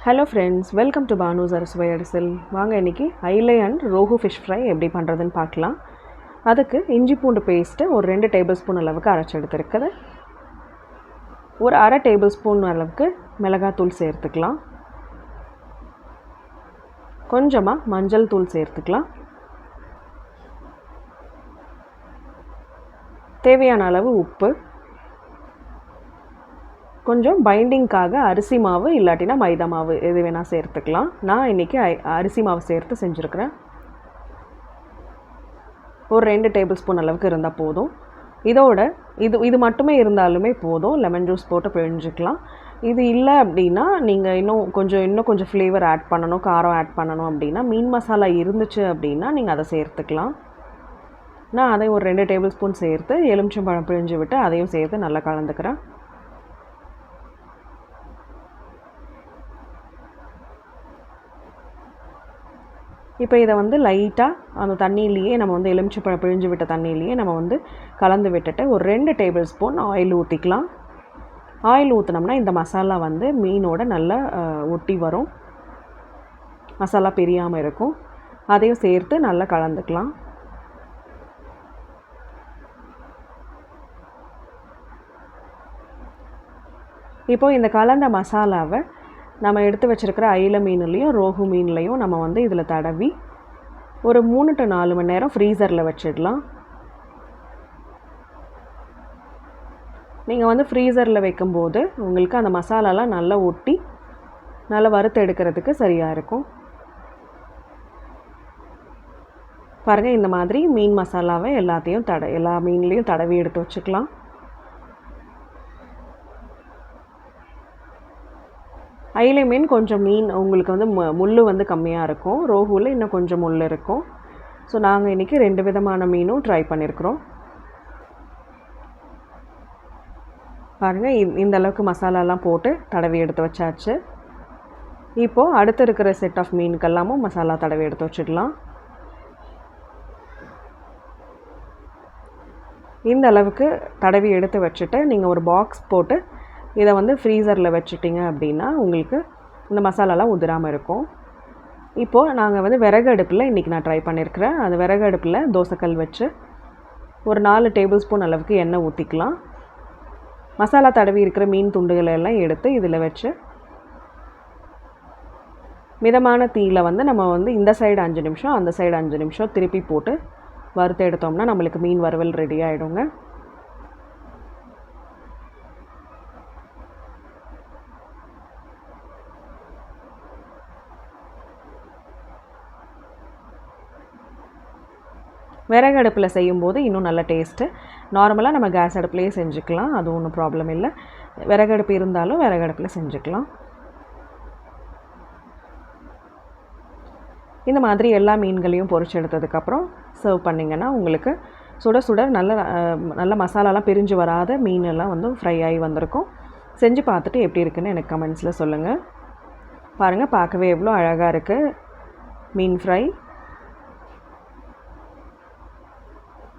Hello friends, welcome to Banu's அறுசுவை அரிசல். வாங்க இன்றைக்கி ஐலை அண்ட் ரோஹு ஃபிஷ் ஃப்ரை எப்படி பண்ணுறதுன்னு பார்க்கலாம். அதுக்கு இஞ்சி பூண்டு பேஸ்ட்டு ஒரு 2 டேபிள் ஸ்பூன் அளவுக்கு அரைச்சி எடுத்துருக்குது. ஒரு அரை டேபிள் ஸ்பூன் அளவுக்கு மிளகாத்தூள் சேர்த்துக்கலாம். கொஞ்சமாக மஞ்சள் தூள் சேர்த்துக்கலாம். தேவையான அளவு உப்பு, கொஞ்சம் பைண்டிங்காக அரிசி மாவு இல்லாட்டினா மைதா மாவு எது வேணால் சேர்த்துக்கலாம். நான் இன்றைக்கி அரிசி மாவு சேர்த்து செஞ்சுருக்கிறேன். ஒரு 2 டேபிள் ஸ்பூன் அளவுக்கு இருந்தால் போதும். இதோட இது மட்டுமே இருந்தாலுமே போதும். லெமன் ஜூஸ் போட்டு பிழிஞ்சிக்கலாம். இது இல்லை அப்படின்னா நீங்கள் இன்னும் கொஞ்சம் ஃப்ளேவர் ஆட் பண்ணணும், காரம் ஆட் பண்ணணும் அப்படின்னா மீன் மசாலா இருந்துச்சு அப்படின்னா நீங்கள் அதை சேர்த்துக்கலாம். நான் அதை ஒரு 2 டேபிள் ஸ்பூன் சேர்த்து எலுமிச்சம்பழம் பிழிஞ்சு விட்டு அதையும் சேர்த்து நல்லா கலந்துக்கிறேன். இப்போ இதை லைட்டாக அந்த தண்ணியிலேயே நம்ம எலுமிச்சம்பழம் பிழிஞ்சு விட்ட தண்ணியிலேயே நம்ம கலந்து விட்டுட்டு ஒரு 2 டேபிள் ஸ்பூன் ஆயில் ஊற்றிக்கலாம். ஆயில் ஊற்றினோம்னா இந்த மசாலா மீனோட நல்லா ஒட்டி வரும், மசாலா பிரியாமல் இருக்கும். அதையும் சேர்த்து நல்லா கலந்துக்கலாம். இப்போது இந்த கலந்த மசாலாவை நம்ம எடுத்து வச்சுருக்கிற ஐல மீன்லேயும் ரோஹு மீன்லேயும் நம்ம இதில் தடவி ஒரு 3 to 4 மணி நேரம் ஃப்ரீசரில் வச்சிடலாம். நீங்கள் ஃப்ரீசரில் வைக்கும்போது உங்களுக்கு அந்த மசாலாலாம் நல்லா ஒட்டி நல்லா வறுத்து எடுக்கிறதுக்கு சரியாக இருக்கும். பாருங்கள், இந்த மாதிரி மீன் மசாலாவை எல்லா மீன்லேயும் தடவி எடுத்து வச்சுக்கலாம். ஐலை மீன் கொஞ்சம் உங்களுக்கு முள் கம்மியாக இருக்கும். ரோஹுவில் இன்னும் கொஞ்சம் முள் இருக்கும். ஸோ நாங்கள் இன்றைக்கி 2 விதமான மீனும் ட்ரை பண்ணியிருக்கிறோம். பாருங்கள், இந்த அளவுக்கு மசாலாலாம் போட்டு தடவி எடுத்து வச்சாச்சு. இப்போது அடுத்து இருக்கிற செட் ஆஃப் மீனுக்கெல்லாமும் மசாலா தடவி எடுத்து வச்சிடலாம். இந்த அளவுக்கு தடவி எடுத்து வச்சுட்டு நீங்கள் ஒரு பாக்ஸ் போட்டு இதை ஃப்ரீசரில் வச்சுட்டிங்க அப்படின்னா உங்களுக்கு இந்த மசாலாலாம் உதிராமல் இருக்கும். இப்போது நாங்கள் விறகு அடுப்பில் இன்றைக்கி நான் ட்ரை பண்ணியிருக்கிறேன். அந்த விறகு அடுப்பில் தோசைக்கல் வச்சு ஒரு 4 டேபிள் ஸ்பூன் அளவுக்கு எண்ணெய் ஊற்றிக்கலாம். மசாலா தடவி இருக்கிற மீன் துண்டுகளை எல்லாம் எடுத்து இதில் வச்சு மிதமான தீயில் நம்ம இந்த சைடு 5 நிமிஷம் அந்த சைடு 5 நிமிஷம் திருப்பி போட்டு வறுத்து எடுத்தோம்னா நம்மளுக்கு மீன் வறுவல் ரெடி ஆகிடுங்க. விறகு அடுப்பில் செய்யும்போது இன்னும் நல்ல டேஸ்ட்டு. நார்மலாக நம்ம கேஸ் அடுப்புலேயே செஞ்சுக்கலாம், அது ஒன்றும் ப்ராப்ளம் இல்லை. விறகு அடுப்பு இருந்தாலும் விறகு அடுப்பில் செஞ்சுக்கலாம். இந்த மாதிரி எல்லா மீன்களையும் பொரிச்சு எடுத்ததுக்கப்புறம் சர்வ் பண்ணிங்கன்னா உங்களுக்கு சுட சுட நல்ல மசாலாலாம் பிரிஞ்சு வராத மீனெல்லாம் ஃப்ரை ஆகி வந்திருக்கும். செஞ்சு பார்த்துட்டு எப்படி இருக்குன்னு எனக்கு கமெண்ட்ஸில் சொல்லுங்கள். பாருங்கள், பார்க்கவே எவ்வளோ அழகாக இருக்குது மீன் ஃப்ரை.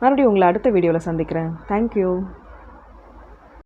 மறுபடியும் உங்களை அடுத்த வீடியோவில் சந்திக்கிறேன். தேங்க்யூ.